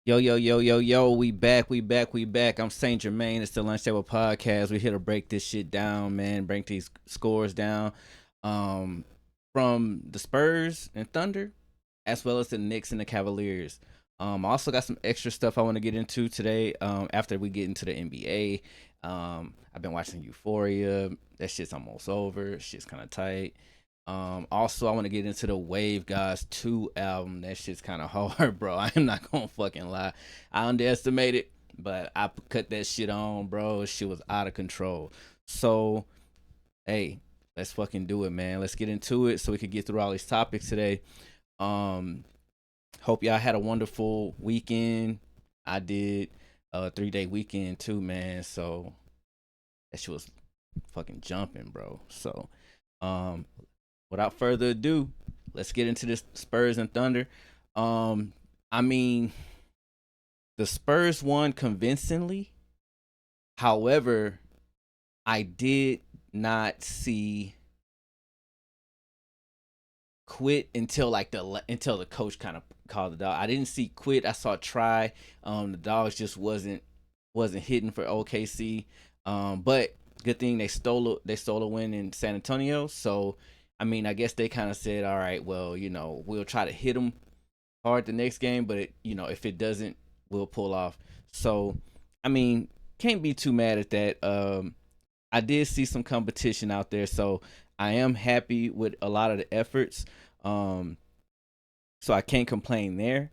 Yo, we back. I'm Saint Germain. It's the Lunch Table Podcast. We're here to break this shit down, man. Break these scores down. Um, from the Spurs and Thunder, as well as the Knicks and the Cavaliers. I also got some extra stuff I want to get into today. After we get into the NBA. I've been watching Euphoria. That shit's almost over. Shit's kind of tight. Also, I want to get into the Wave Guys 2 album. That shit's kind of hard, bro. I am not gonna fucking lie. I underestimated, but I cut that shit on, bro. Shit was out of control. So, hey, let's fucking do it, man. Let's get into it so we can get through all these topics today. Um, Hope y'all had a wonderful weekend. I did a 3-day weekend too, man. So that shit was fucking jumping, bro. So, um, without further ado, let's get into this Spurs and Thunder. Um, I mean, the Spurs won convincingly. However, I did not see quit until the coach kind of called the dog. I didn't see quit. I saw try. The dogs just wasn't hitting for OKC. But good thing they stole a win in San Antonio. So I mean, I guess they kind of said, all right, well, we'll try to hit them hard the next game, but if it doesn't, we'll pull off. So I mean, can't be too mad at that. I did see some competition out there, so I am happy with a lot of the efforts. Um, so I can't complain there.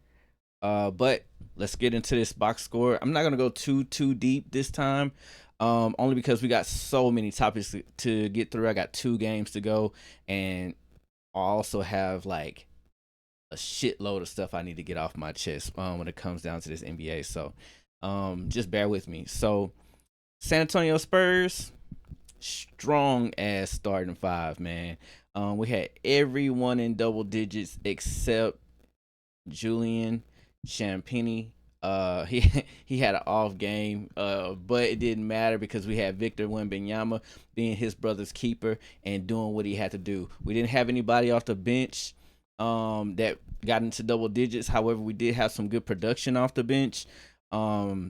But let's get into this box score. I'm not gonna go too deep this time. Only because we got so many topics to get through. I got 2 games to go, and I also have like a shitload of stuff I need to get off my chest when it comes down to this NBA. So just bear with me. So San Antonio Spurs, strong ass starting five, man. We had everyone in double digits except Julian Champagny. He had an off game, but it didn't matter because we had Victor Wembanyama being his brother's keeper and doing what he had to do. We didn't have anybody off the bench that got into double digits. However, we did have some good production off the bench. I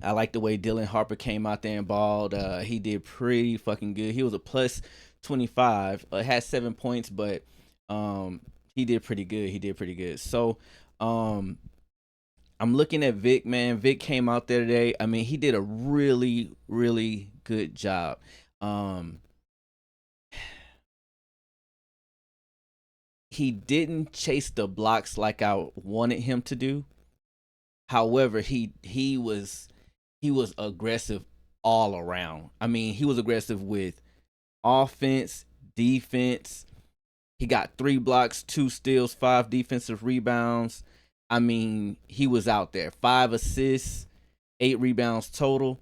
like the way Dylan Harper came out there and balled. He did pretty fucking good. He was a plus 25. Had 7 points, but he did pretty good. So I'm looking at Vic, man. Vic came out there today. I mean, he did a really, really good job. He didn't chase the blocks like I wanted him to do. However, he was aggressive all around. I mean, he was aggressive with offense, defense. He got 3 blocks, 2 steals, 5 defensive rebounds. I mean, he was out there. 5 assists, 8 rebounds total.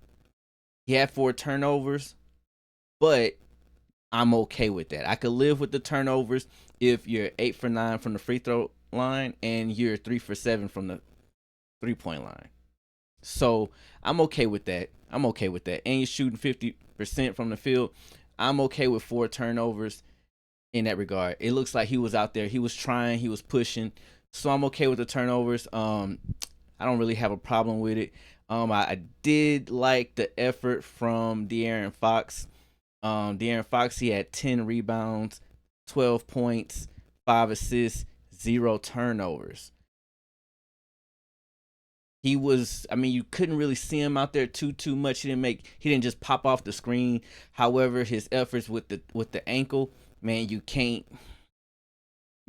He had 4 turnovers, but I'm okay with that. I could live with the turnovers if you're 8 for 9 from the free throw line and you're 3 for 7 from the 3 point line. So I'm okay with that. And you're shooting 50% from the field. I'm okay with 4 turnovers in that regard. It looks like he was out there. He was trying. He was pushing. So I'm okay with the turnovers. I don't really have a problem with it. I did like the effort from De'Aaron Fox. De'Aaron Fox, he had 10 rebounds, 12 points, 5 assists, 0 turnovers. He was, I mean, you couldn't really see him out there too much. He didn't just pop off the screen. However, his efforts with the ankle, man, you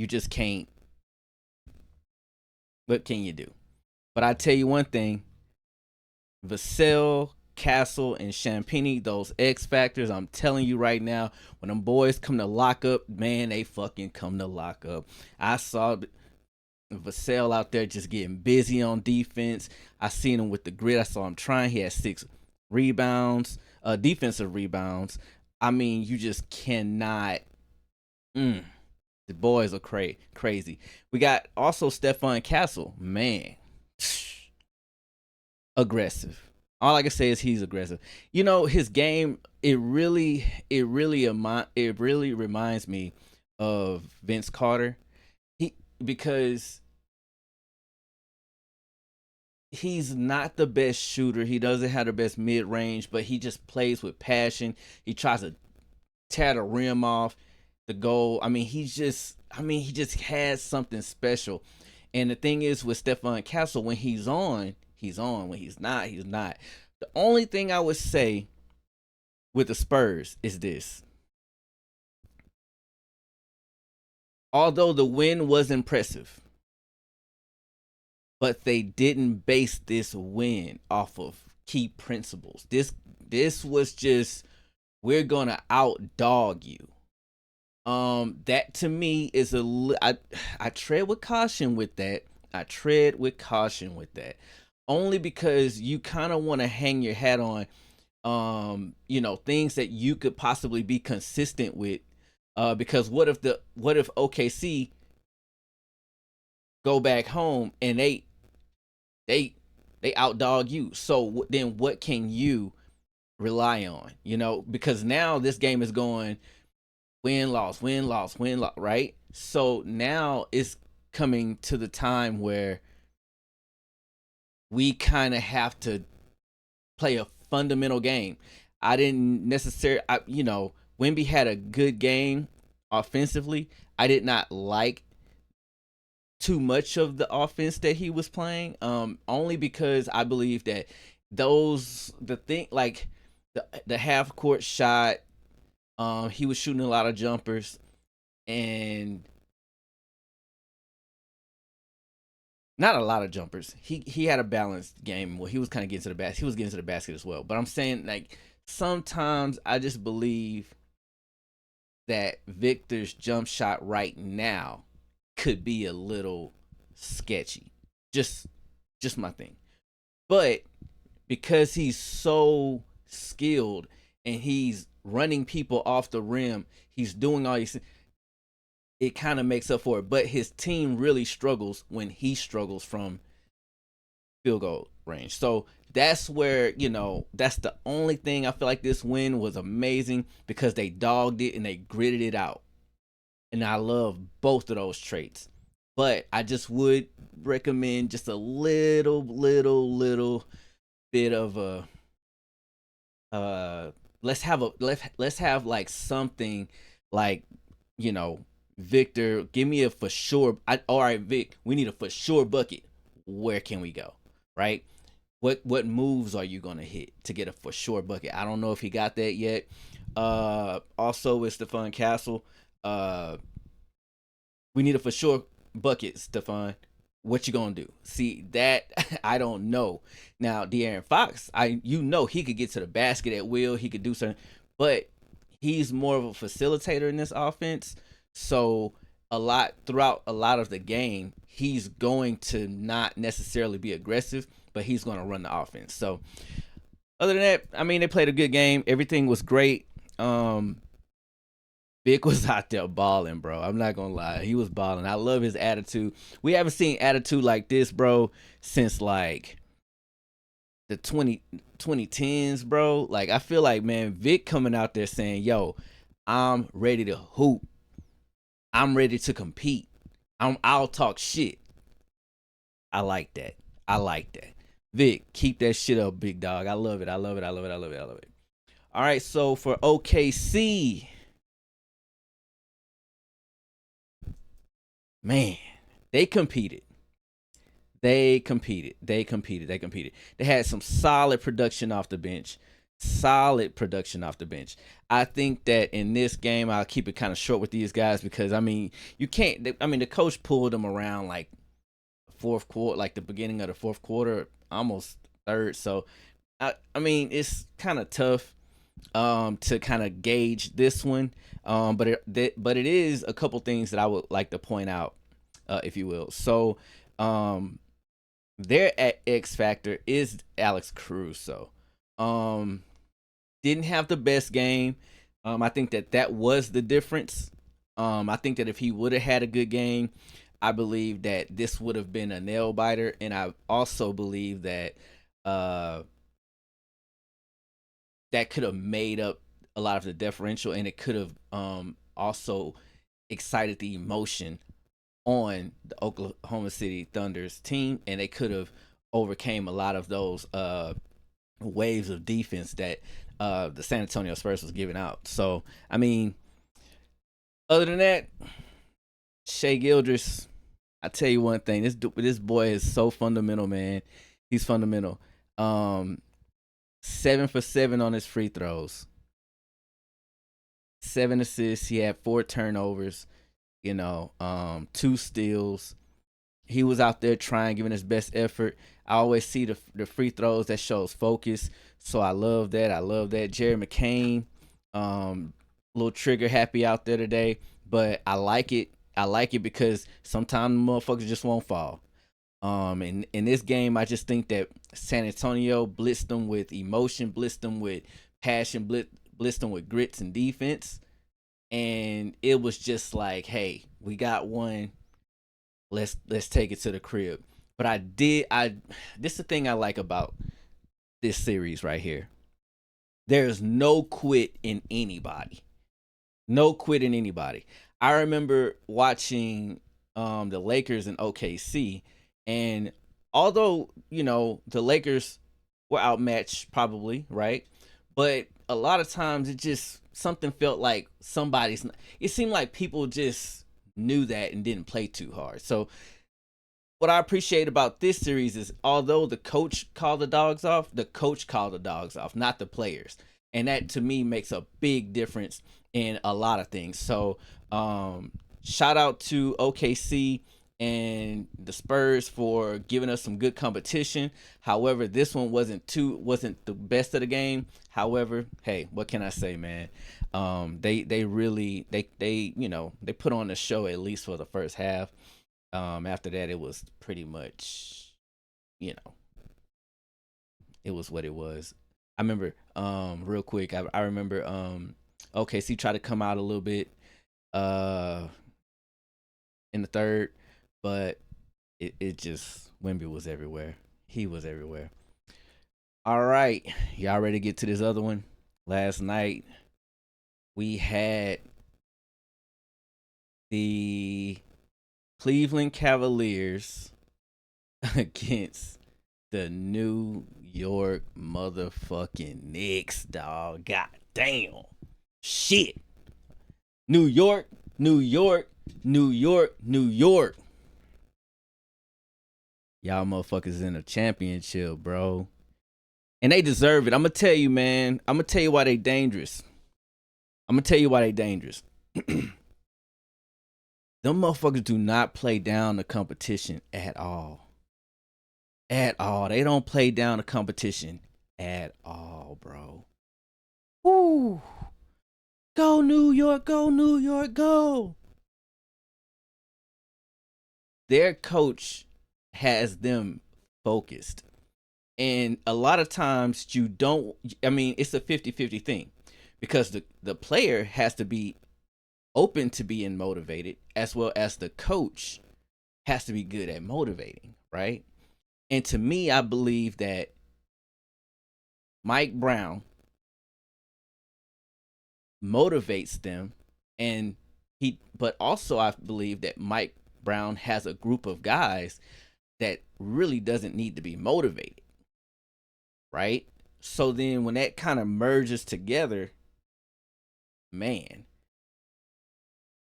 just can't. What can you do? But I tell you one thing, Vassell, Castle, and Champagny, those X factors, I'm telling you right now, when them boys come to lock up, man, they fucking come to lock up. I saw Vassell out there just getting busy on defense. I seen him with the grit. I saw him trying. He had 6 rebounds, defensive rebounds. I mean, you just cannot. The boys are crazy. We got also Stephon Castle. Man, aggressive. All I can say is he's aggressive. His game. It really reminds me of Vince Carter. Because he's not the best shooter. He doesn't have the best mid range, but he just plays with passion. He tries to tear the rim off the goal. He just has something special. And the thing is with Stephon Castle, when he's on, he's on. When he's not, he's not. The only thing I would say with the Spurs is this. Although the win was impressive, but they didn't base this win off of key principles. This was just, we're gonna outdog you. That to me is I tread with caution with that. I tread with caution with that. Only because you kind of want to hang your hat on things that you could possibly be consistent with. Because what if OKC go back home and they they outdog you? So then what can you rely on? Because now this game is going win loss, win loss, win loss, right? So now it's coming to the time where we kind of have to play a fundamental game. I didn't necessarily, Wimby had a good game offensively. I did not like too much of the offense that he was playing, only because I believe that the half court shot, he was shooting a lot of jumpers, and not a lot of jumpers. He had a balanced game. Well, he was kind of getting to the basket. He was getting to the basket as well. But I'm saying, like, sometimes I just believe that Victor's jump shot right now could be a little sketchy. Just my thing. But because he's so skilled and he's running people off the rim, he's doing all these, it kind of makes up for it. But his team really struggles when he struggles from field goal range. So that's where, that's the only thing I feel like this win was amazing, because they dogged it and they gritted it out. And I love both of those traits. But I just would recommend just a little bit of a let's have like something like, Victor, give me a for sure. All right, Vic, we need a for sure bucket. Where can we go? Right? What moves are you gonna hit to get a for sure bucket? I don't know if he got that yet. Also with Stephon Castle, we need a for sure bucket, Stephon. What you gonna do? See that I don't know. Now, De'Aaron Fox, he could get to the basket at will. He could do something, but he's more of a facilitator in this offense. So throughout a lot of the game, he's going to not necessarily be aggressive, but he's going to run the offense. So other than that, they played a good game. Everything was great. Vic was out there balling, bro. I'm not gonna lie, he was balling. I love his attitude. We haven't seen attitude like this, bro, since like the 2010s, bro. Like, I feel like, man, Vic coming out there saying, yo, I'm ready to hoop. I'm ready to compete. I'll talk shit. I like that. I like that. Vic, keep that shit up, big dog. I love it. I love it. I love it. I love it. I love it. All right, so for OKC, man, they competed. They competed. They competed. They competed. They had some solid production off the bench. Solid production off the bench. I think that in this game, I'll keep it kind of short with these guys, because you can't. The coach pulled them around like fourth quarter, like the beginning of the fourth quarter, almost third. So, it's kind of tough to kind of gauge this one. But it is a couple things that I would like to point out, if you will. So, their X factor is Alex Caruso. Didn't have the best game. I think that was the difference. I think that if he would have had a good game, I believe that this would have been a nail biter, and I also believe that that could have made up a lot of the differential, and it could have also excited the emotion on the Oklahoma City Thunder's team, and they could have overcame a lot of those waves of defense that the San Antonio Spurs was giving out. So I mean, other than that, Shai Gilgeous, I tell you one thing, this boy is so fundamental, man. He's fundamental. 7 for 7 on his free throws. 7 assists. He had 4 turnovers. 2 steals. He was out there trying, giving his best effort. I always see the free throws that shows focus. So I love that. Jerry McCain, little trigger happy out there today, but I like it. I like it because sometimes motherfuckers just won't fall. In this game, I just think that San Antonio blitzed them with emotion, blitzed them with passion, blitzed them with grits and defense, and it was just like, hey, we got one. Let's take it to the crib. But this is the thing I like about this series right here. There's no quit in anybody. No quit in anybody. I remember watching the Lakers and OKC, and although the Lakers were outmatched probably, right? But a lot of times it just something felt like it seemed like people just knew that and didn't play too hard. So what I appreciate about this series is although the coach called the dogs off, not the players. And that to me makes a big difference in a lot of things. So shout out to OKC and the Spurs for giving us some good competition. However, this one wasn't the best of the game. However, hey, what can I say, man? They really put on the show at least for the first half. After that, it was pretty much, it was what it was. I remember, real quick, I remember OKC tried to come out a little bit in the third, but it just, Wemby was everywhere. He was everywhere. All right, y'all ready to get to this other one? Last night, we had the Cleveland Cavaliers against the New York motherfucking Knicks, dog. God damn. Shit. New York, New York, New York, New York. Y'all motherfuckers in a championship, bro. And they deserve it. I'm going to tell you, man. I'm going to tell you why they dangerous. Them motherfuckers do not play down the competition at all. At all. They don't play down the competition at all, bro. Woo. Go New York, go New York, go. Their coach has them focused. And a lot of times it's a 50-50 thing because the player has to be open to being motivated as well as the coach has to be good at motivating, right? And to me, I believe that Mike Brown motivates them but also I believe that Mike Brown has a group of guys that really doesn't need to be motivated, right? So then when that kind of merges together, man,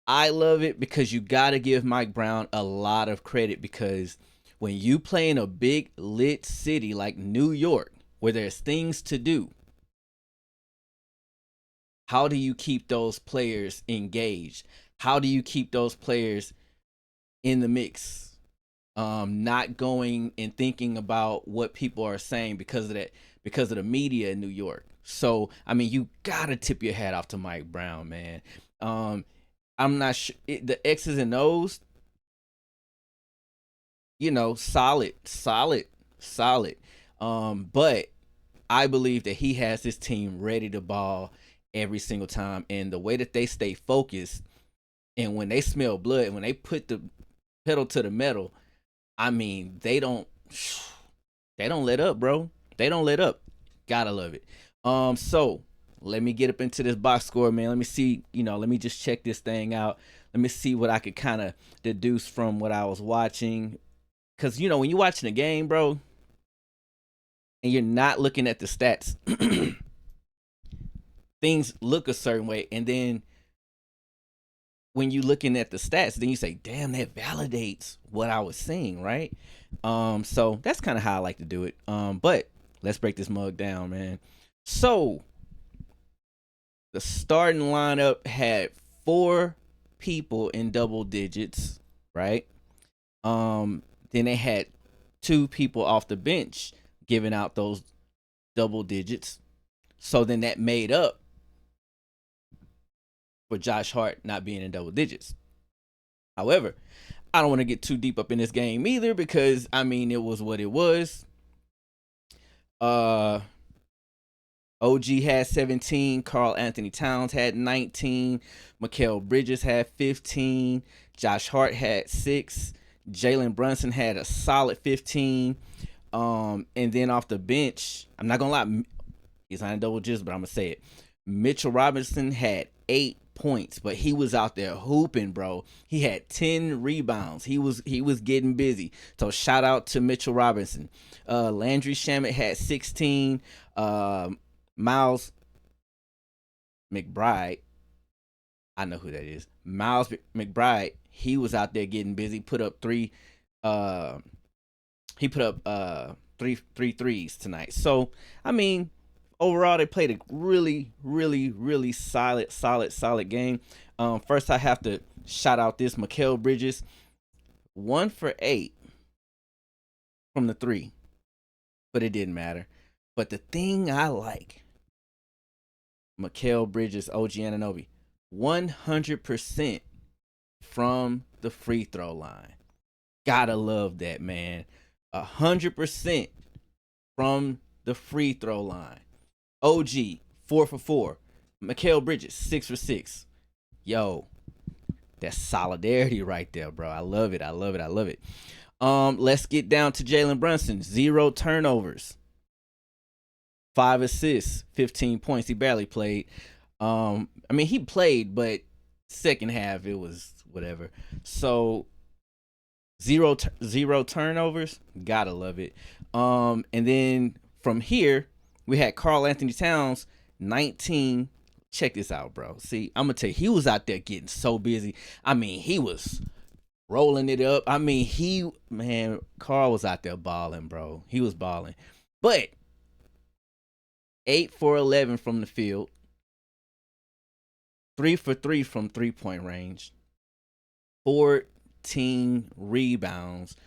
I love it because you got to give Mike Brown a lot of credit because when you play in a big lit city like New York where there's things to do, how do you keep those players engaged? How do you keep those players in the mix? Not going and thinking about what people are saying because of the media in New York. So, I mean, you gotta tip your hat off to Mike Brown, man. I'm not sure the X's and O's, solid. But I believe that he has his team ready to ball every single time, and the way that they stay focused, and when they smell blood, when they put the pedal to the metal, I mean, they don't let up, bro. They don't let up. Gotta love it. So let me get up into this box score, man. Let me see, let me just check this thing out. Let me see what I could kind of deduce from what I was watching. Because, when you're watching a game, bro, and you're not looking at the stats, things look a certain way. And then when you looking at the stats, then you say, damn, that validates what I was saying, right? So that's kind of how I like to do it. But let's break this mug down, man. So the starting lineup had 4 people in double digits, right? Then they had 2 people off the bench giving out those double digits. So then that made up for Josh Hart not being in double digits. However, I don't want to get too deep up in this game either, because I mean it was what it was. OG had 17, Karl Anthony Towns had 19, Mikal Bridges had 15, Josh Hart had 6, Jalen Brunson had a solid 15. And then off the bench, I'm not gonna lie, he's not in double digits, but I'm gonna say it. Mitchell Robinson had 8 points, but he was out there hooping, bro. He had 10 rebounds. He was getting busy. So shout out to Mitchell Robinson. Landry Shamet had 16. Miles McBride, I know who that is. Miles McBride, he was out there getting busy. Put up 3. He put up three threes tonight. So I mean, overall, they played a really, really, really solid game. First, I have to shout out this Mikal Bridges, 1 for 8 from the 3, but it didn't matter. But the thing I like, Mikal Bridges, OG Anunoby, 100% from the free throw line. Gotta love that, man. 100% from the free throw line. OG, 4 for 4. Mikal Bridges, 6 for 6. Yo, that's solidarity right there, bro. I love it. Let's get down to Jalen Brunson. 0 turnovers. 5 assists, 15 points. He barely played. I mean, he played, but second half, it was whatever. So, zero turnovers. Gotta love it. And then from here, we had Karl Anthony Towns, 19. Check this out, bro. See, I'm going to tell you, he was out there getting so busy. I mean, he was rolling it up. I mean, Karl was out there balling, bro. He was balling. But 8 for 11 from the field. 3 for 3 from three-point range. 14 rebounds.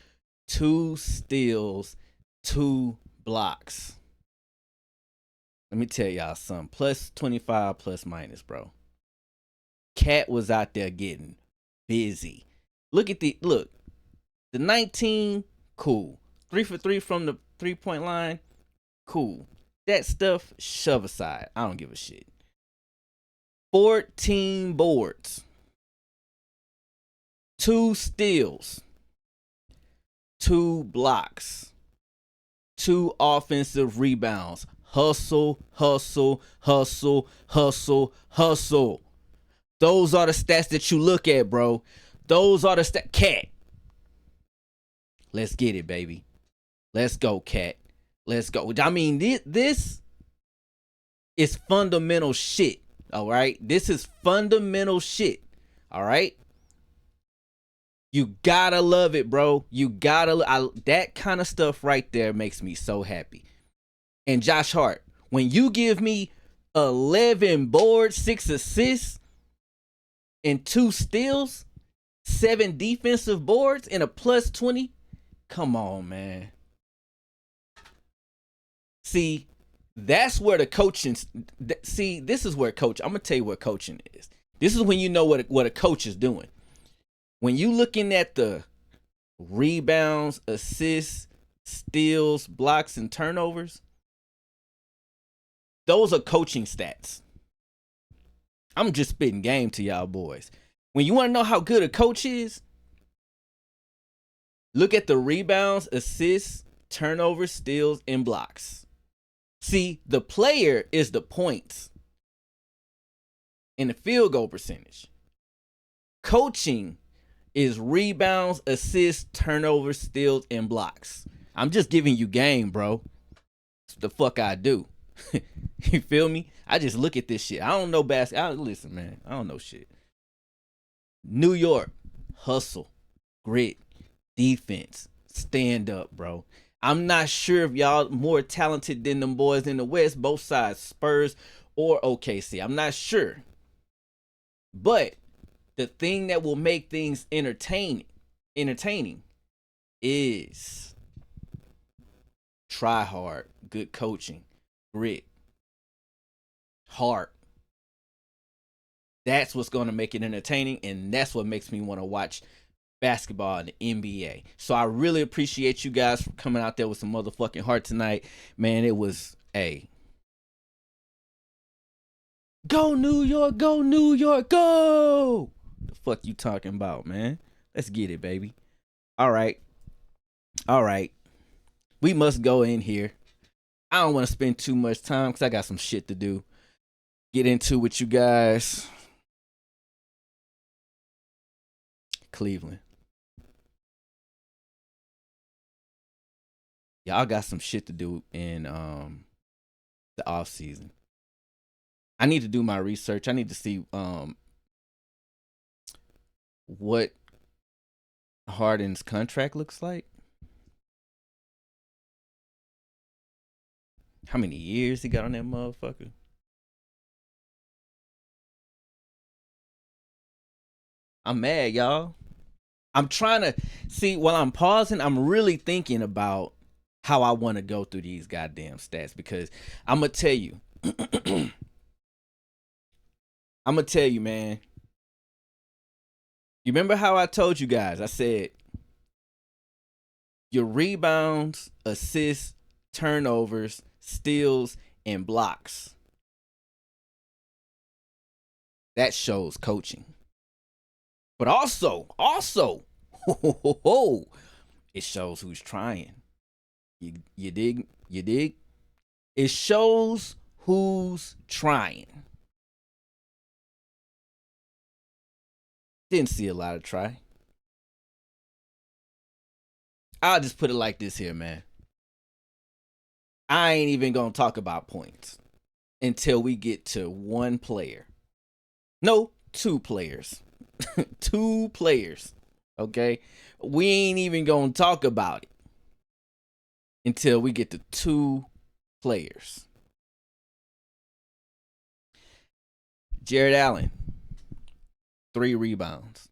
2 steals. 2 blocks. Let me tell y'all something. Plus 25, plus minus, bro. Cat was out there getting busy. Look. The 19, cool. 3 for 3 from the 3-point line, cool. That stuff, shove aside. I don't give a shit. 14 boards. 2 steals. 2 blocks. 2 offensive rebounds. Hustle. Those are the stats that you look at, bro. Those are the stats. Cat. Let's get it, baby. Let's go, Cat. Let's go. I mean, this is fundamental shit, all right? This is fundamental shit, all right? You gotta love it, bro. That kind of stuff right there makes me so happy. And Josh Hart, when you give me 11 boards, 6 assists, and 2 steals, 7 defensive boards, and a plus 20, come on, man. See, that's where the coaching. See, this is where I'm gonna tell you what coaching is. This is when you know what a coach is doing. When you looking at the rebounds, assists, steals, blocks, and turnovers, those are coaching stats. I'm just spitting game to y'all boys. When you want to know how good a coach is, look at the rebounds, assists, turnovers, steals, and blocks. See, the player is the points and the field goal percentage. Coaching is rebounds, assists, turnovers, steals, and blocks. I'm just giving you game, bro. the fuck I do. You feel me? I just look at this shit. I don't know basketball. Listen, man, I don't know shit. New York, hustle, grit, defense, stand up, bro. I'm not sure if y'all more talented than them boys in the West, both sides, Spurs or OKC. I'm not sure. But the thing that will make things entertaining is try hard, good coaching, grit, heart. That's what's going to make it entertaining, and that's what makes me want to watch basketball in the NBA. So I really appreciate you guys for coming out there with some motherfucking heart tonight. Man, it was go New York, go New York, go! The fuck you talking about, man? Let's get it, baby. All right. We must go in here. I don't want to spend too much time because I got some shit to do. Get into with you guys. Cleveland. Y'all got some shit to do in the off season. I need to do my research. I need to see what Harden's contract looks like. How many years he got on that motherfucker? I'm mad, y'all. I'm trying to see while I'm pausing, I'm really thinking about how I want to go through these goddamn stats because I'm gonna tell you. I'm gonna tell you, man. You remember how I told you guys? I said your rebounds, assists, turnovers, steals, and blocks. That shows coaching. But also, it shows who's trying. You dig? You dig? It shows who's trying. Didn't see a lot of try. I'll just put it like this here, man. I ain't even gonna talk about points until we get to one player. No, two players. Two players. Okay? We ain't even gonna talk about it until we get to two players. Jared Allen, 3 rebounds.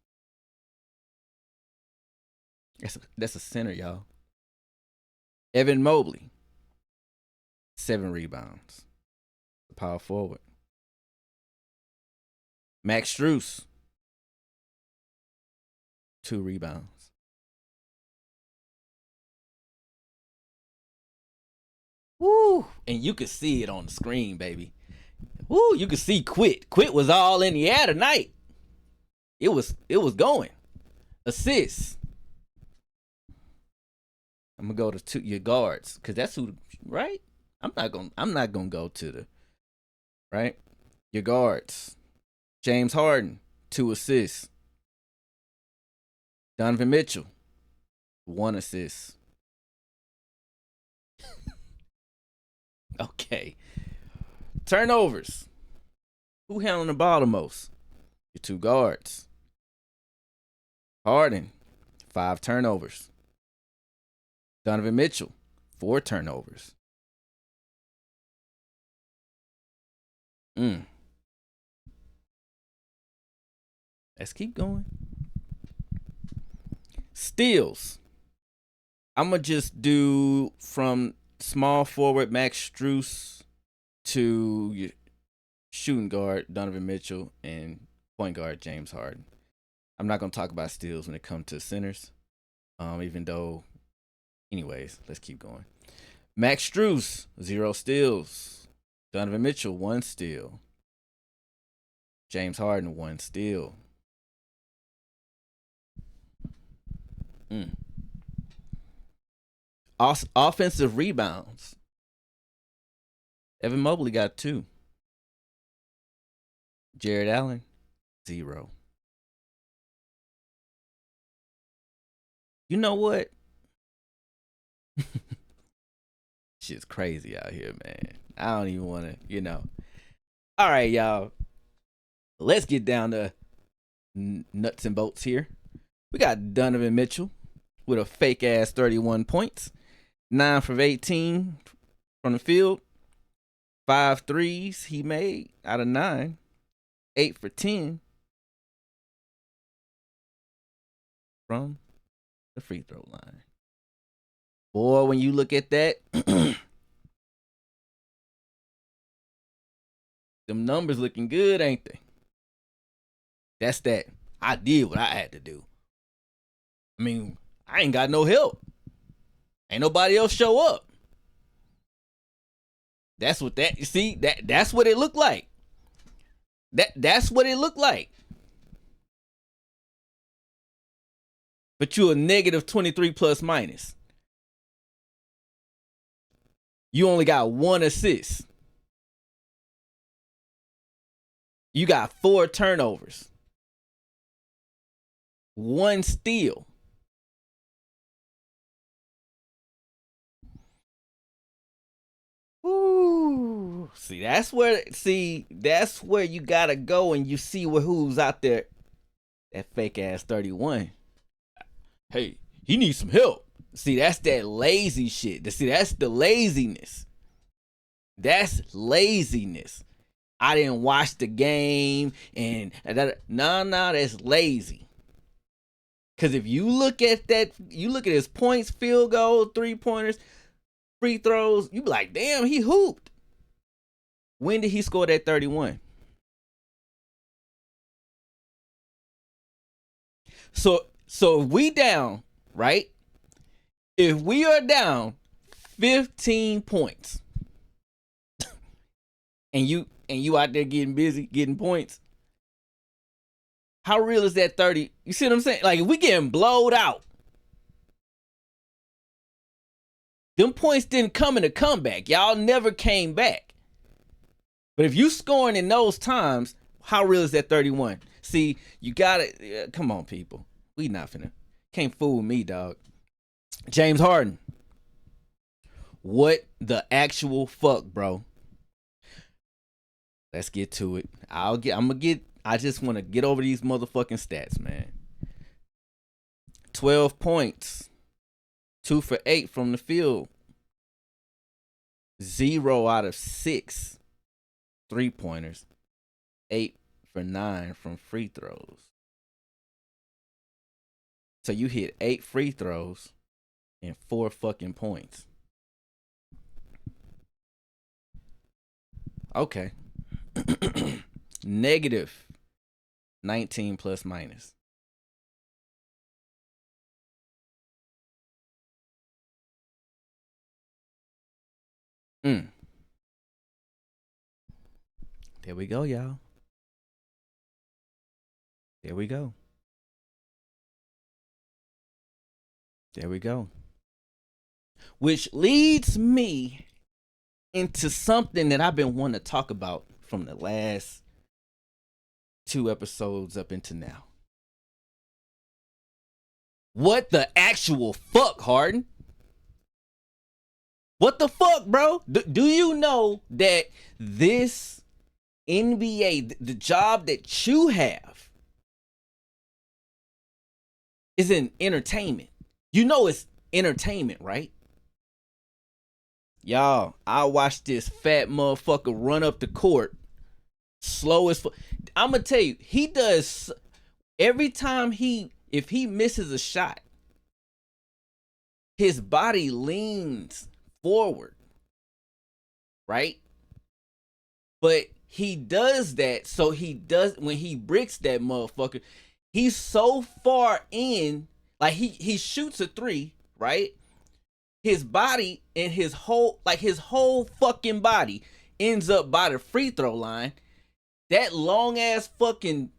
That's a center, y'all. Evan Mobley, 7 rebounds. Power forward. Max Strus, 2 rebounds. Woo! And you could see it on the screen, baby. Woo! You could see Quit. Quit was all in the air tonight. It was going. Assists. I'm gonna go to your guards because that's who, right? I'm not gonna go to the right. Your guards. James Harden, 2 assists. Donovan Mitchell, 1 assist. Okay. Turnovers. Who handling the ball the most? Your 2 guards. Harden, 5 turnovers. Donovan Mitchell, 4 turnovers. Let's keep going. Steals. I'm going to just do from small forward Max Strus to your shooting guard Donovan Mitchell and point guard James Harden. I'm not going to talk about steals when it comes to centers, even though, anyways, let's keep going. Max Strus, 0 steals. Donovan Mitchell, 1 steal. James Harden, 1 steal. Offensive rebounds. Evan Mobley got 2. Jared Allen, 0. You know what? Shit's crazy out here, man. I don't even want to. All right, y'all. Let's get down to nuts and bolts here. We got Donovan Mitchell with a fake ass 31 points, 9 for 18 from the field, 5 threes he made out of 9, 8 for 10 from the free throw line. Boy, when you look at that, them numbers looking good, ain't they? That's that. I did what I had to do. I mean, I ain't got no help. Ain't nobody else show up. That's what that, you see, that's what it looked like. That's what it looked like. But you a negative 23 plus minus. You only got 1 assist. You got 4 turnovers. 1 steal. Ooh. See, that's where you gotta go and you see who's out there. That fake ass 31. Hey, he needs some help. See, that's that lazy shit. See, that's the laziness. That's laziness. I didn't watch the game and that's lazy. Cause if you look at that, you look at his points, field goals, 3-pointers, free throws, you be like, damn, he hooped. When did he score that 31? So if we down, right? If we are down 15 points and you out there getting busy, getting points, how real is that 30? You see what I'm saying? Like, if we getting blowed out, them points didn't come in a comeback. Y'all never came back. But if you scoring in those times, how real is that 31? See, you got it. Come on, people. We not finna. Can't fool me, dog. James Harden. What the actual fuck, bro? Let's get to it. I just want to get over these motherfucking stats, man. 12 points. 2 for 8 from the field. 0 out of 6 3-pointers. 8 for 9 from free throws. So you hit 8 free throws and 4 fucking points. Okay. Negative 19 plus minus. There we go, y'all. There we go. There we go. Which leads me into something that I've been wanting to talk about from the last 2 episodes up into now. What the actual fuck, Harden? What the fuck, bro? Do you know that this NBA, the job that you have, is in entertainment? You know it's entertainment, right? Y'all, I watched this fat motherfucker run up the court slow as fuck. I'm gonna tell you, he does every time if he misses a shot, his body leans forward, right? But he does that, so when he bricks that motherfucker, he's so far in, like he shoots a 3, right? His body and his whole fucking body ends up by the free throw line. That long ass fucking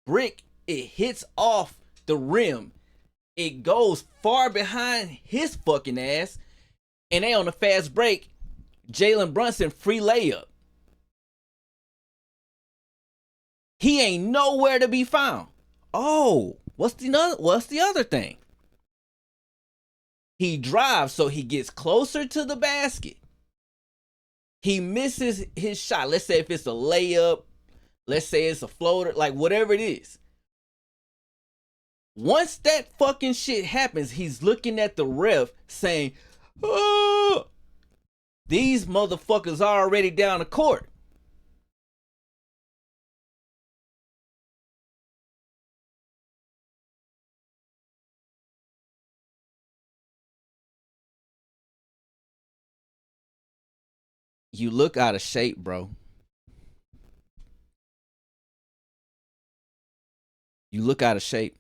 brick, it hits off the rim. It goes far behind his fucking ass. And they on a fast break. Jalen Brunson free layup. He ain't nowhere to be found. Oh, what's the other thing? He drives, so he gets closer to the basket. He misses his shot. Let's say if it's a layup, let's say it's a floater, like whatever it is. Once that fucking shit happens, he's looking at the ref saying, oh, these motherfuckers are already down the court. You look out of shape, bro. You look out of shape.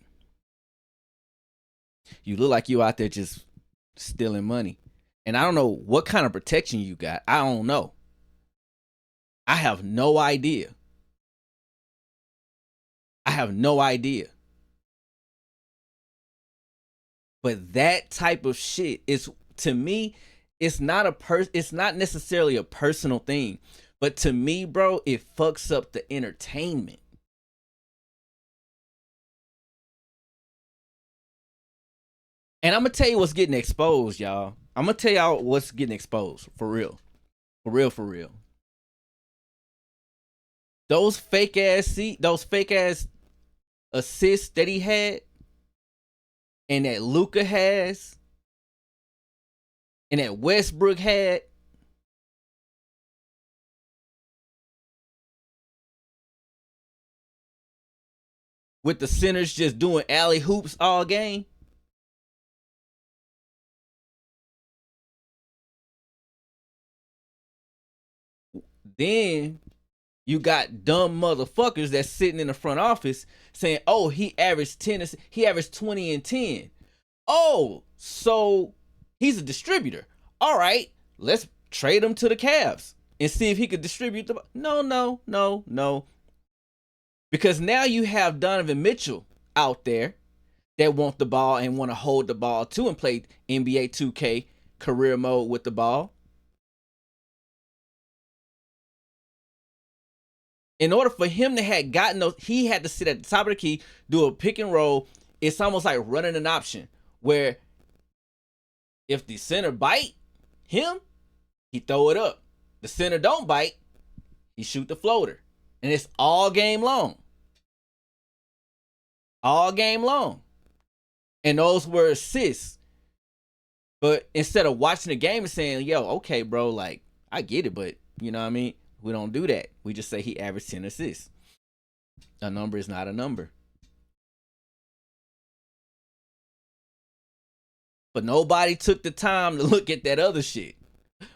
You look like you out there just stealing money. And I don't know what kind of protection you got. I don't know. I have no idea. I have no idea. But that type of shit is, to me, it's not necessarily a personal thing. But to me, bro, it fucks up the entertainment. And I'm gonna tell you what's getting exposed, y'all. I'm gonna tell y'all what's getting exposed. For real. For real, for real. Those fake ass assists that he had, and that Luka has, and that Westbrook had, with the centers just doing alley hoops all game. Then you got dumb motherfuckers that's sitting in the front office saying, "Oh, he averaged 20 and 10. Oh, so he's a distributor. All right, let's trade him to the Cavs and see if he could distribute the." No. Because now you have Donovan Mitchell out there that want the ball and want to hold the ball too and play NBA 2K career mode with the ball. In order for him to have gotten those, he had to sit at the top of the key, do a pick and roll. It's almost like running an option where if the center bite him, he throw it up. The center don't bite, he shoot the floater. And it's all game long. All game long. And those were assists. But instead of watching the game and saying, yo, okay, bro, like, I get it, but you know what I mean? We don't do that. We just say he averaged 10 assists. A number is not a number. But nobody took the time to look at that other shit.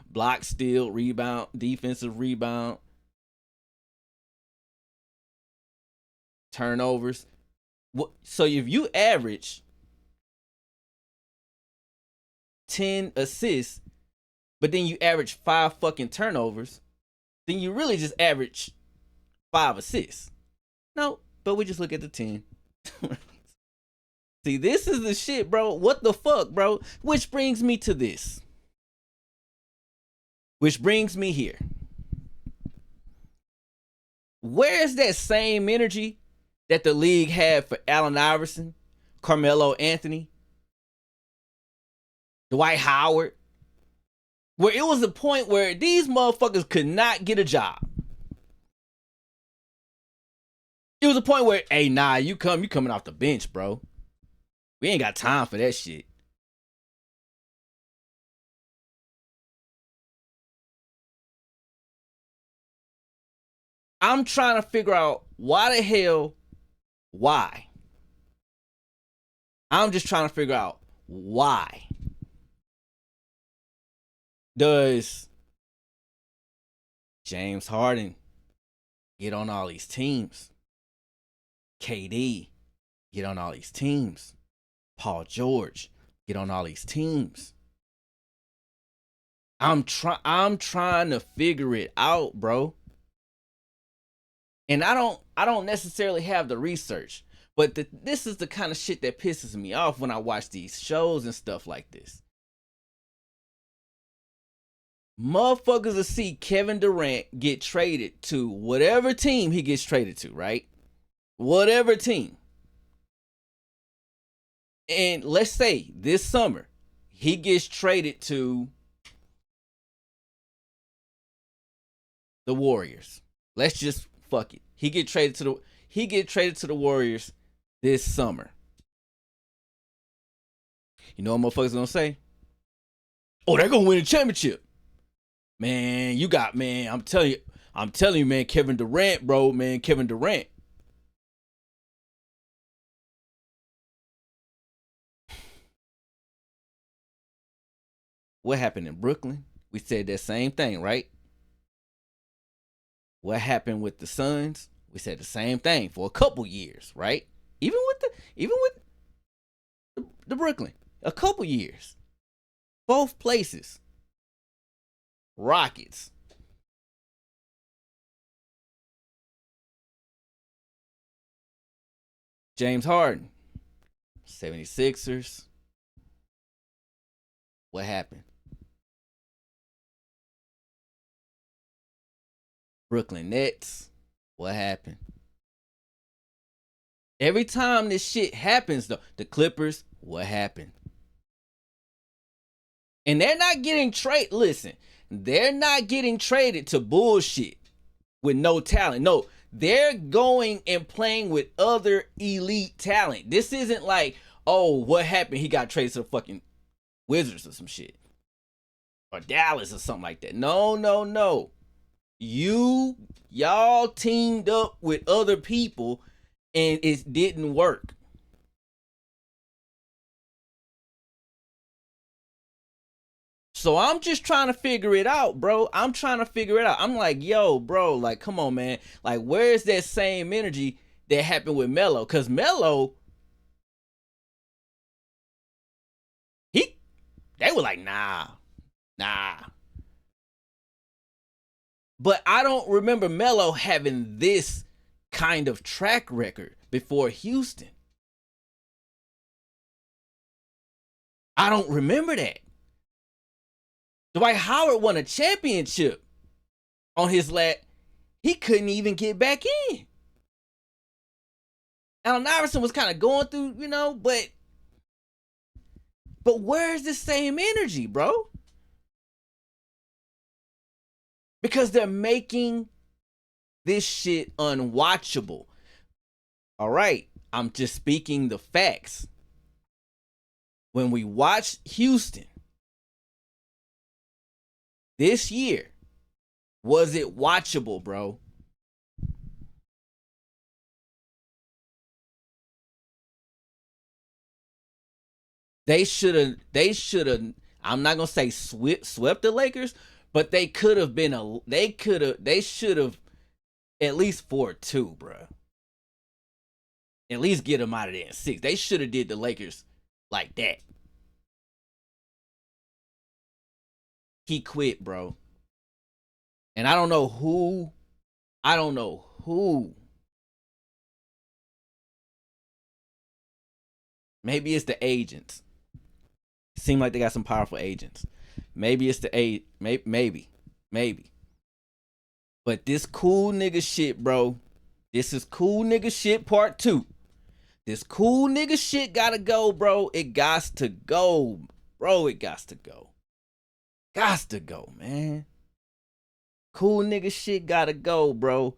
Block, steal, rebound, defensive rebound, turnovers. So if you average 10 assists, but then you average 5 fucking turnovers, then you really just average 5 assists. No, but we just look at the 10. See, this is the shit, bro. What the fuck, bro? Which brings me to this. Which brings me here. Where is that same energy that the league had for Allen Iverson, Carmelo Anthony, Dwight Howard? Where it was a point where these motherfuckers could not get a job. It was a point where, hey, nah, you coming off the bench, bro. We ain't got time for that shit. I'm trying to figure out why the hell, why. I'm just trying to figure out why. Does James Harden get on all these teams? KD get on all these teams? Paul George get on all these teams? I'm trying to figure it out, bro. And I don't necessarily have the research, but this is the kind of shit that pisses me off when I watch these shows and stuff like this. Motherfuckers will see Kevin Durant get traded to whatever team he gets traded to, right? Whatever team. And let's say this summer, he gets traded to the Warriors. Let's just fuck it. He get traded to the Warriors this summer. You know what motherfuckers gonna say? Oh, they're gonna win a championship. Man, I'm telling you, man, Kevin Durant, bro, man, Kevin Durant. What happened in Brooklyn? We said that same thing, right? What happened with the Suns? We said the same thing for a couple years, right? Even with the Brooklyn, a couple years. Both places. Rockets. James Harden. 76ers. What happened? Brooklyn Nets. What happened? Every time this shit happens, though, the Clippers, what happened? And they're not getting traded. Listen, they're not getting traded to bullshit with no talent. No, they're going and playing with other elite talent. This isn't like, oh, what happened? He got traded to the fucking Wizards or some shit. Or Dallas or something like that. No. Y'all teamed up with other people and it didn't work. So I'm just trying to figure it out, bro. I'm like, yo, bro, like, come on, man. Like, where's that same energy that happened with Melo? Because Melo, they were like, nah. But I don't remember Melo having this kind of track record before Houston. I don't remember that. Dwight Howard won a championship on his lap. He couldn't even get back in. Allen Iverson was kind of going through, but where's the same energy, bro? Because they're making this shit unwatchable. All right, I'm just speaking the facts. When we watched Houston this year, was it watchable, bro? They should have. I'm not gonna say swept the Lakers, but they should have at least 4-2, bro. At least get them out of there in 6. They should have did the Lakers like that. He quit, bro. And I don't know who. Maybe it's the agents. Seem like they got some powerful agents. Maybe it's the maybe. But this cool nigga shit, bro. This is cool nigga shit part 2. This cool nigga shit gotta go, bro. It gots to go. Bro, it gots to go. Gots to go, man. Cool nigga shit gotta go, bro.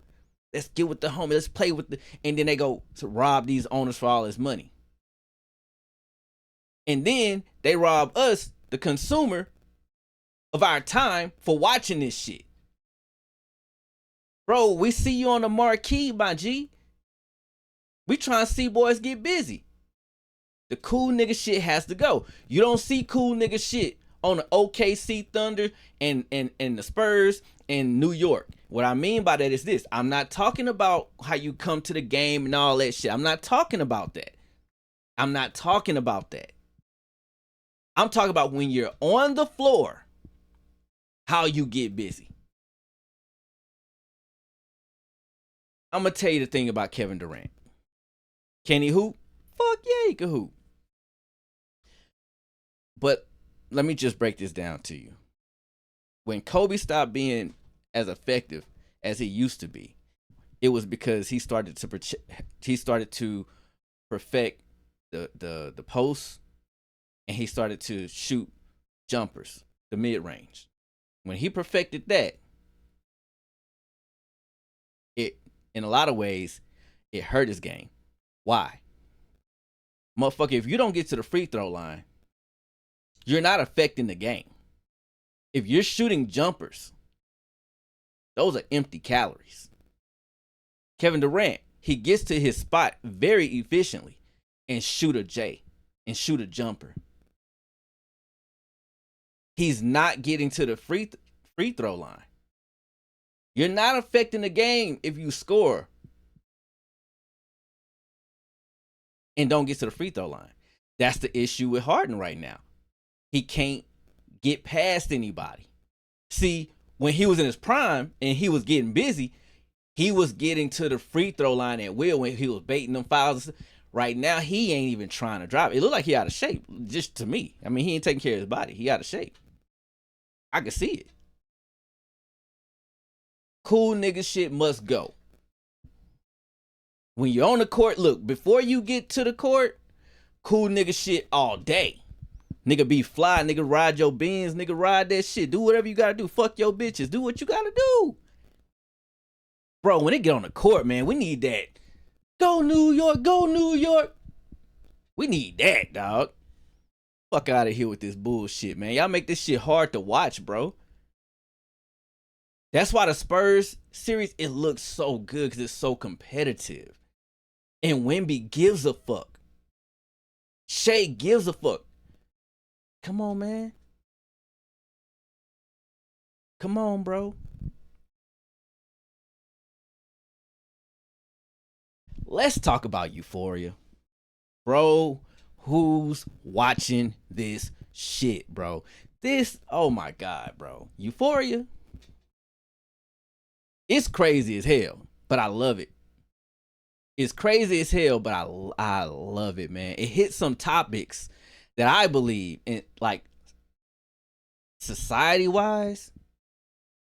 Let's get with the homie. Let's play with the. And then they go to rob these owners for all his money. And then they rob us, the consumer, of our time for watching this shit. Bro, we see you on the marquee, my G. We trying to see boys get busy. The cool nigga shit has to go. You don't see cool nigga shit on the OKC Thunder and the Spurs in New York. What I mean by that is this. I'm not talking about how you come to the game and all that shit. I'm not talking about that. I'm talking about when you're on the floor, how you get busy. I'm going to tell you the thing about Kevin Durant. Can he hoop? Fuck yeah, he can hoop. But let me just break this down to you. When Kobe stopped being as effective as he used to be, it was because he started to perfect the post and he started to shoot jumpers, the mid range. When he perfected that, it in a lot of ways it hurt his game. Why? Motherfucker, if you don't get to the free throw line, you're not affecting the game. If you're shooting jumpers, those are empty calories. Kevin Durant, he gets to his spot very efficiently and shoot a J and shoot a jumper. He's not getting to the free throw line. You're not affecting the game if you score and don't get to the free throw line. That's the issue with Harden right now. He can't get past anybody. See, when he was in his prime and he was getting busy, he was getting to the free throw line at will when he was baiting them fouls. Right now, he ain't even trying to drop. It looked like he out of shape, just to me. I mean, he ain't taking care of his body. He out of shape. I can see it. Cool nigga shit must go. When you're on the court, look, before you get to the court, cool nigga shit all day. Nigga be fly, nigga ride your Benz, nigga ride that shit. Do whatever you gotta do. Fuck your bitches. Do what you gotta do. Bro, when they get on the court, man, we need that. Go New York, go New York. We need that, dog. Fuck out of here with this bullshit, man. Y'all make this shit hard to watch, bro. That's why the Spurs series, it looks so good because it's so competitive. And Wemby gives a fuck. Shea gives a fuck. Come on, man. Come on, bro. Let's talk about Euphoria. Bro, who's watching this shit, bro? This, oh my God, bro. Euphoria. It's crazy as hell, but I love it. It's crazy as hell, but I love it, man. It hits some topics that I believe in, like society-wise,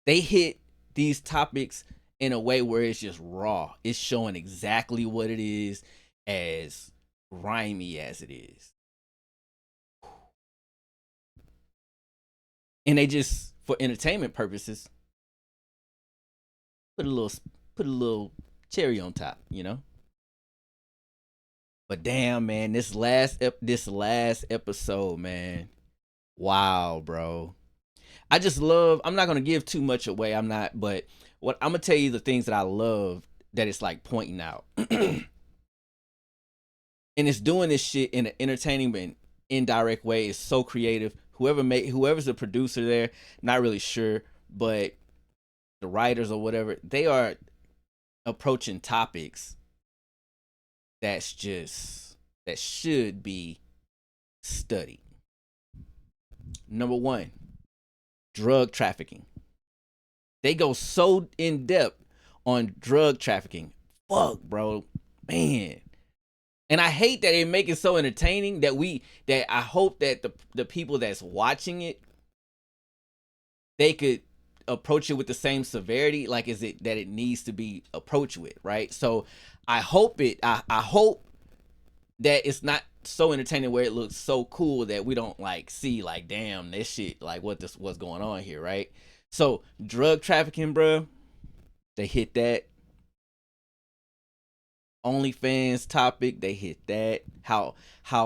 they hit these topics in a way where it's just raw. It's showing exactly what it is, as grimy as it is. And they just, for entertainment purposes, put a little cherry on top, you know? But damn, man, this last episode, man. Wow, bro. I just love, I'm not going to give too much away. I'm not, but what I'm going to tell you the things that I love that it's like pointing out. And it's doing this shit in an entertaining but indirect way. It's so creative. Whoever's the producer there, not really sure, but the writers or whatever, they are approaching topics that should be studied. Number one, drug trafficking. They go so in depth on drug trafficking. Fuck, bro, man. And I hate that they make it so entertaining that I hope that the people that's watching it, they could approach it with the same severity, like is it that it needs to be approached with, right? So I hope I hope that it's not so entertaining where it looks so cool that we don't like see like, damn, this shit, like what's going on here, right? So drug trafficking, bro, they hit that. OnlyFans topic, they hit that. How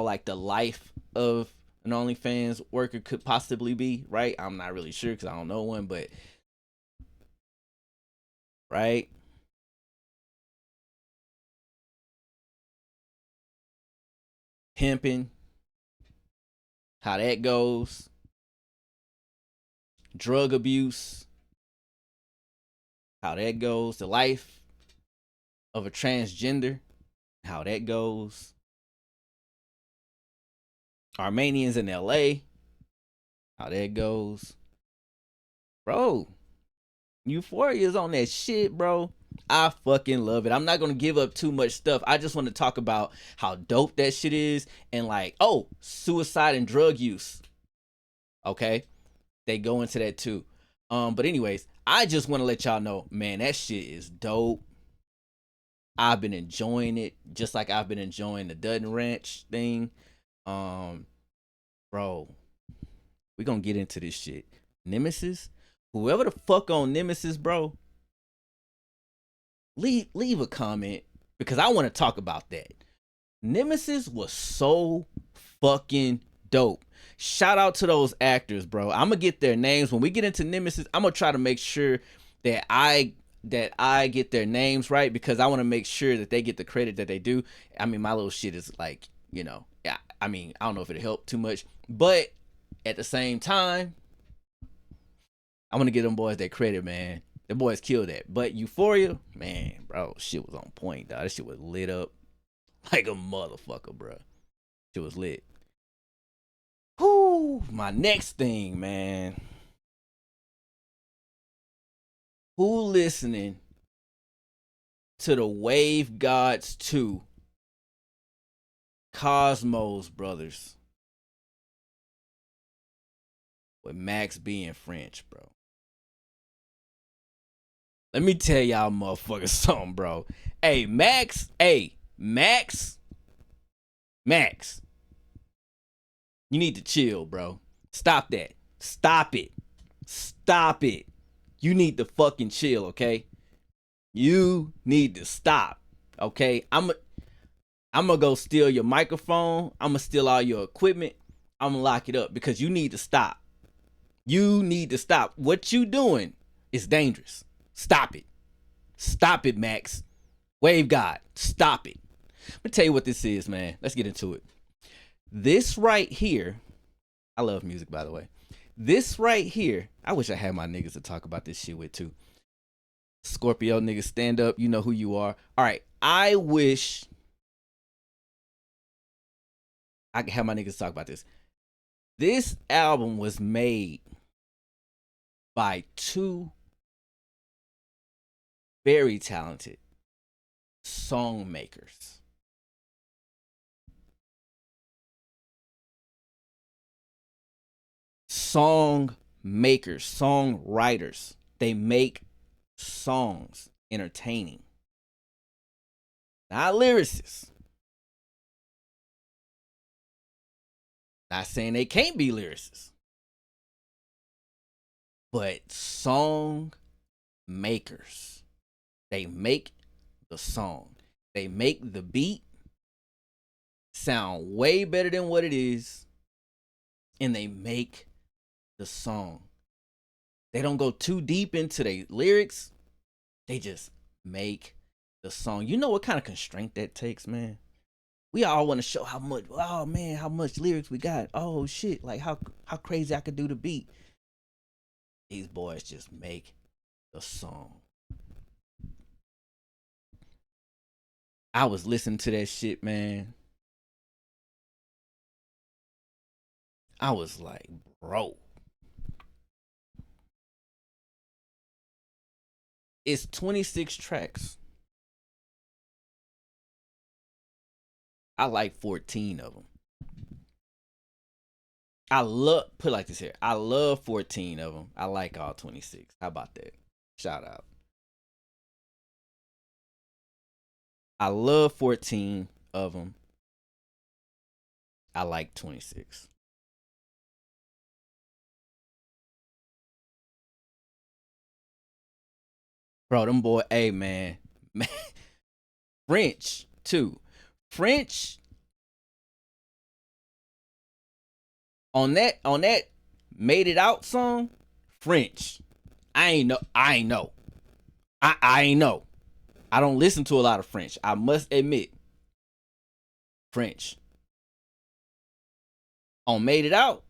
like the life of an OnlyFans worker could possibly be, right? I'm not really sure because I don't know one, but right. Pimping, how that goes. Drug abuse, how that goes. The life of a transgender, how that goes. Armenians in LA, how that goes. Bro, Euphoria is on that shit, bro. I fucking love it. I'm not gonna give up too much stuff. I just want to talk about how dope that shit is, and like, oh, suicide and drug use. Okay, they go into that too. But anyways, I just want to let y'all know, man, that shit is dope. I've been enjoying it, just like I've been enjoying the Dutton Ranch thing. Bro, we gonna get into this shit. Nemesis, whoever the fuck on Nemesis, bro, leave a comment because I want to talk about that. Nemesis was so fucking dope. Shout out to those actors, bro. I'm gonna get their names when we get into Nemesis. I'm gonna try to make sure that I get their names right because I want to make sure that they get the credit that they do. I mean, my little shit is like, yeah. I mean, I don't know if it'll help too much, but at the same time, I want to give them boys their credit, man. The boys killed that. But Euphoria, man, bro, shit was on point, dog. That shit was lit up like a motherfucker, bro. Shit was lit. Whoo, my next thing, man. Who listening to the Wave Gods 2 Cosmos Brothers with Max being French, bro? Let me tell y'all motherfuckers something, bro. Hey, Max. You need to chill, bro. Stop that. Stop it. Stop it. You need to fucking chill, okay? You need to stop, okay? I'm gonna go steal your microphone. I'm gonna steal all your equipment. I'm gonna lock it up because you need to stop. You need to stop. What you doing is dangerous. Stop it. Stop it, Max. Wave God, stop it. Let me tell you what this is, man. Let's get into it. This right here, I love music, by the way. This right here, I wish I had my niggas to talk about this shit with too. Scorpio niggas, stand up. You know who you are. All right, I wish I could have my niggas talk about this. This album was made by two very talented song makers. Song makers, songwriters. They make songs entertaining. Not lyricists. Not saying they can't be lyricists. But song makers. They make the song. They make the beat sound way better than what it is. And they make the song. They don't go too deep into their lyrics. They just make the song. You know what kind of constraint that takes, man? We all want to show how much, oh man, how much lyrics we got. Oh shit, like how crazy I could do the beat. These boys just make the song. I was listening to that shit, man. I was like, bro. It's 26 tracks. I like 14 of them. Put it like this here. I love 14 of them. I like all 26. How about that? Shout out. I love 14 of them. I like 26. Bro, them boy, hey man. French too. French on that Made It Out song, French. I ain't know. I ain't know. I don't listen to a lot of French. I must admit. French. On Made It Out,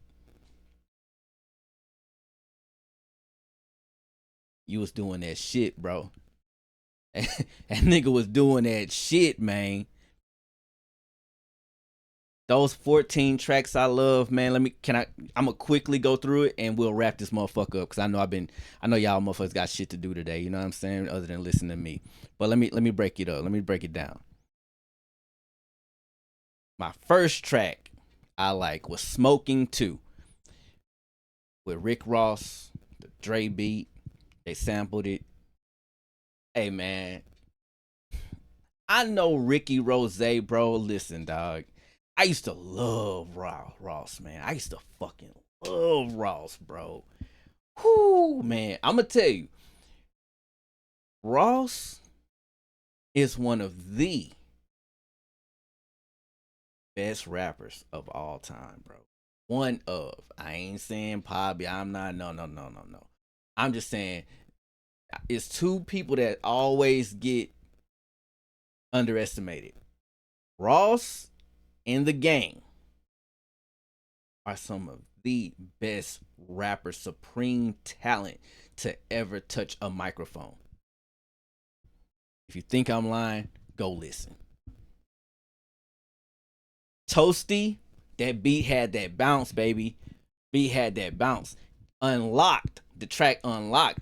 you was doing that shit, bro. That nigga was doing that shit, man. Those 14 tracks I love, man. I'm gonna quickly go through it and we'll wrap this motherfucker up because I know y'all motherfuckers got shit to do today, you know what I'm saying? Other than listen to me. But let me break it up. Let me break it down. My first track I like was Smoking 2 with Rick Ross, the Dre beat. They sampled it. Hey man, I know Ricky Rose, bro. Listen, dog. I used to love Ross, man. I used to fucking love Ross, bro. Whoo, man. I'm gonna tell you, Ross is one of the best rappers of all time, bro. One of. I ain't saying Bobby. I'm not. No. I'm just saying it's two people that always get underestimated. Ross and the gang are some of the best rapper, supreme talent to ever touch a microphone. If you think I'm lying, go listen. Toasty, that beat had that bounce, baby. Beat had that bounce. Unlocked, the track Unlocked.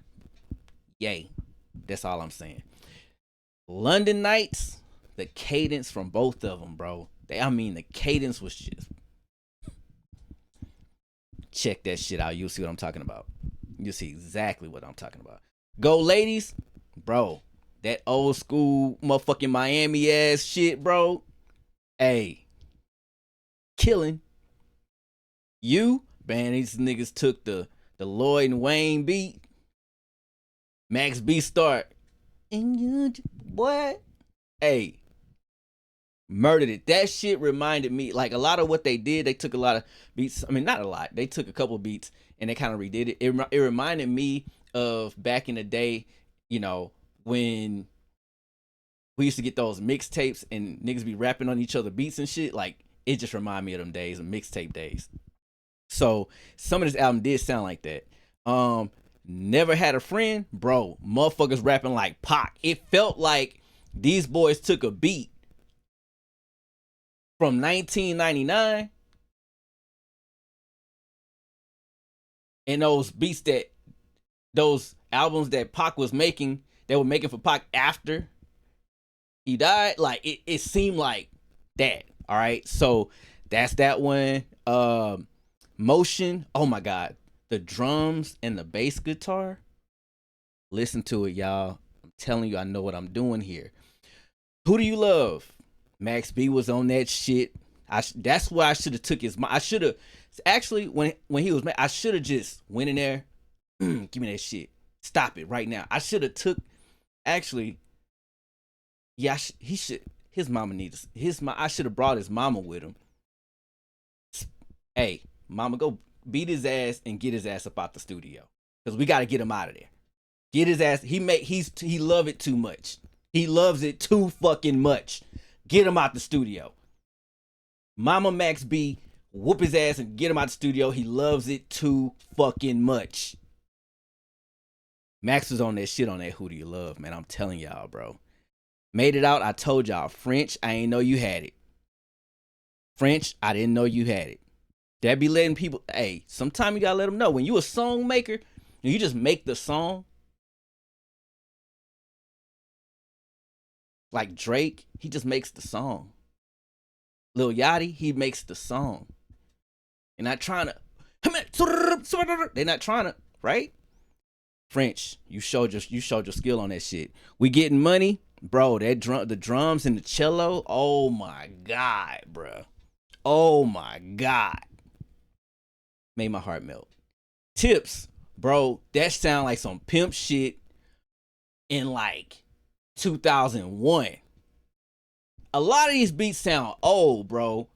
Yay. That's all I'm saying. London Nights, the cadence from both of them, bro. The cadence was just. Check that shit out. You'll see what I'm talking about. You'll see exactly what I'm talking about. Go Ladies, bro. That old school motherfucking Miami ass shit, bro. Hey. Killing. You, man, these niggas took the Lloyd and Wayne beat. Max B start. And you, what? Hey. Murdered it. That shit reminded me, like a lot of what they did, they took a lot of beats. I mean, not a lot. They took a couple beats and they kind of redid it. It reminded me of back in the day, you know, when we used to get those mixtapes and niggas be rapping on each other beats and shit. Like, it just reminded me of them days, of mixtape days. So some of this album did sound like that. Never Had a Friend, bro. Motherfuckers rapping like Pac. It felt like these boys took a beat from 1999 and those beats those albums that Pac was making, they were making for Pac after he died. Like it seemed like that. All right, so that's that one. Motion. Oh my god, the drums and the bass guitar. Listen to it, y'all. I'm telling you, I know what I'm doing here. Who Do You Love? Max B was on that shit. That's why I should have took his. I should have actually when he was. I should have just went in there. Give me that shit. Stop it right now. I should have took. Actually, yeah, he should. His mama needs his. I should have brought his mama with him. Hey, mama, go beat his ass and get his ass up out the studio because we got to get him out of there. Get his ass. He love it too much. He loves it too fucking much. Get him out the studio. Mama Max B, whoop his ass and get him out the studio. He loves it too fucking much. Max was on that shit on that Who Do You Love, man. I'm telling y'all, bro. Made It Out. I told y'all. French, I ain't know you had it. French, I didn't know you had it. That be letting people, hey, sometimes you gotta let them know. When you a song maker, you just make the song. Like Drake, he just makes the song. Lil Yachty, he makes the song. They're not trying to. They're not trying to, right? French, you showed your skill on that shit. We getting money, bro. The drums and the cello. Oh my god, bro. Oh my god, made my heart melt. Tips, bro. That sound like some pimp shit in like 2001. A lot of these beats sound old, bro,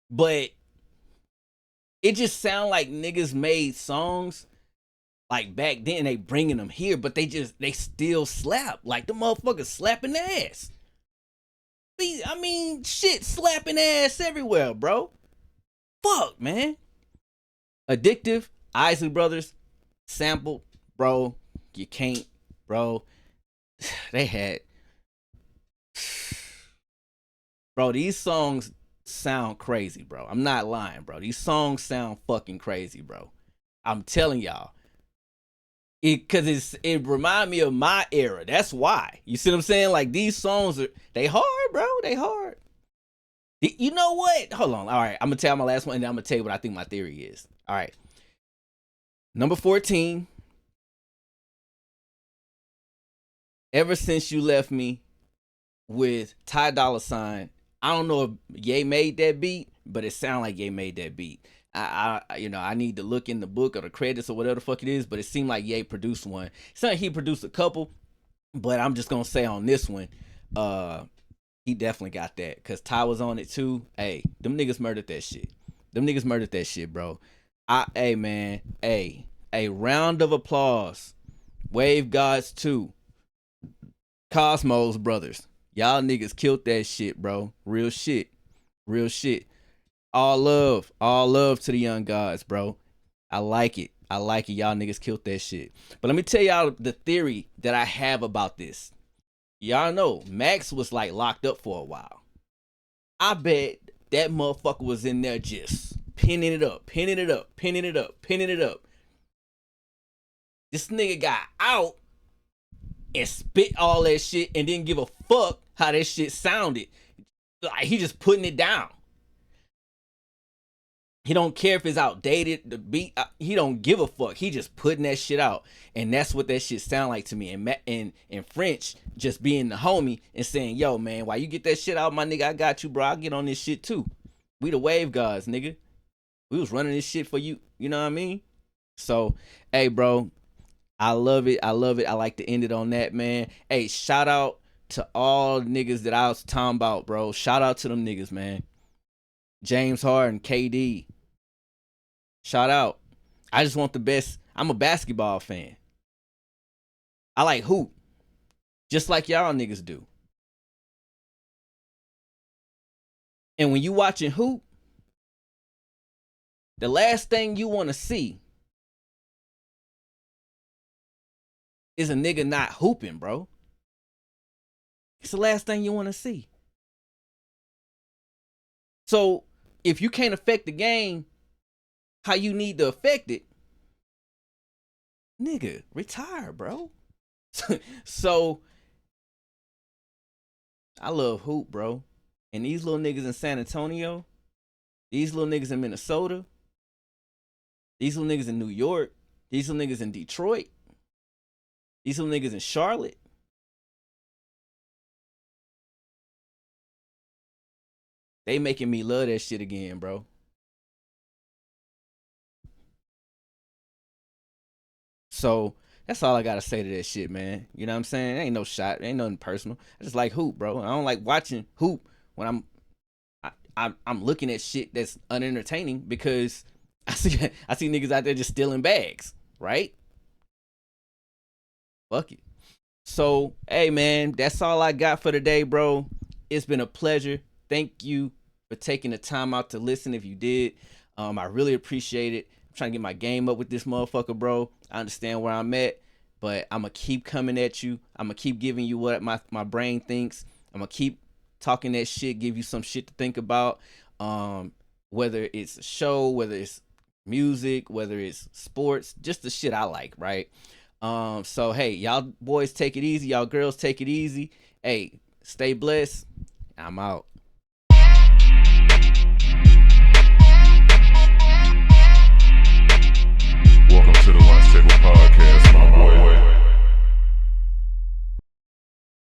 but it just sound like niggas made songs like back then. They bringing them here, but they still slap. Like the motherfuckers slapping ass. I mean, shit, slapping ass everywhere, bro. Fuck, man. Addictive, Isley Brothers, sample, bro. You can't, bro. They had. Bro, these songs sound crazy, bro. I'm not lying, bro. These songs sound fucking crazy, bro. I'm telling y'all. It remind me of my era. That's why. You see what I'm saying? Like these songs they hard, bro. They hard. You know what? Hold on. All right. I'm gonna tell my last one and then I'm gonna tell you what I think my theory is. All right. Number 14. Ever Since You Left Me with Ty Dolla $ign. I don't know if Ye made that beat. but it sounded like Ye made that beat. I need to look in the book or the credits or whatever the fuck it is, but it seemed like Ye produced one. It's not like he produced a couple, but I'm just gonna say on this one, he definitely got that because Ty was on it too. Hey, them niggas murdered that shit. Them niggas murdered that shit, bro. Hey man, a round of applause. Wave Gods 2, Cosmos Brothers. Y'all niggas killed that shit, bro. Real shit. Real shit. All love to the young gods, bro. I like it. I like it. Y'all niggas killed that shit. But let me tell y'all the theory that I have about this. Y'all know Max was like locked up for a while. I bet that motherfucker was in there just pinning it up. This nigga got out and spit all that shit and didn't give a fuck how that shit sounded. Like he just putting it down. He don't care if it's outdated, the beat. He don't give a fuck. He just putting that shit out, and that's what that shit sound like to me. And French just being the homie and saying, "Yo, man, while you get that shit out, my nigga, I got you, bro. I'll get on this shit too. We the wave guys, nigga. We was running this shit for you. You know what I mean? So, hey, bro, I love it. I like to end it on that, man. Hey, shout out to all niggas that I was talking about, bro. Shout out to them niggas, man. James Harden, KD. Shout out. I just want the best. I'm a basketball fan. I like hoop. Just like y'all niggas do. And when you watching hoop, the last thing you want to see is a nigga not hooping, bro. It's the last thing you want to see. So if you can't affect the game how you need to affect it, nigga, retire, bro. So I love hoop, bro. And these little niggas in San Antonio, these little niggas in Minnesota, these little niggas in New York, these little niggas in Detroit, these little niggas in Charlotte. They making me love that shit again, bro. So that's all I gotta say to that shit, man. You know what I'm saying? Ain't no shot. Ain't nothing personal. I just like hoop, bro. I don't like watching hoop when I'm looking at shit that's unentertaining because I see niggas out there just stealing bags, right? Fuck it. So, hey man, that's all I got for today, bro. It's been a pleasure. Thank you for taking the time out to listen if you did. I really appreciate it. I'm trying to get my game up with this motherfucker, bro. I understand where I'm at, but I'm going to keep coming at you. I'm going to keep giving you what my brain thinks. I'm going to keep talking that shit, give you some shit to think about. Whether it's a show, whether it's music, whether it's sports, just the shit I like, right? So hey, y'all boys take it easy, y'all girls take it easy. Hey, stay blessed. I'm out.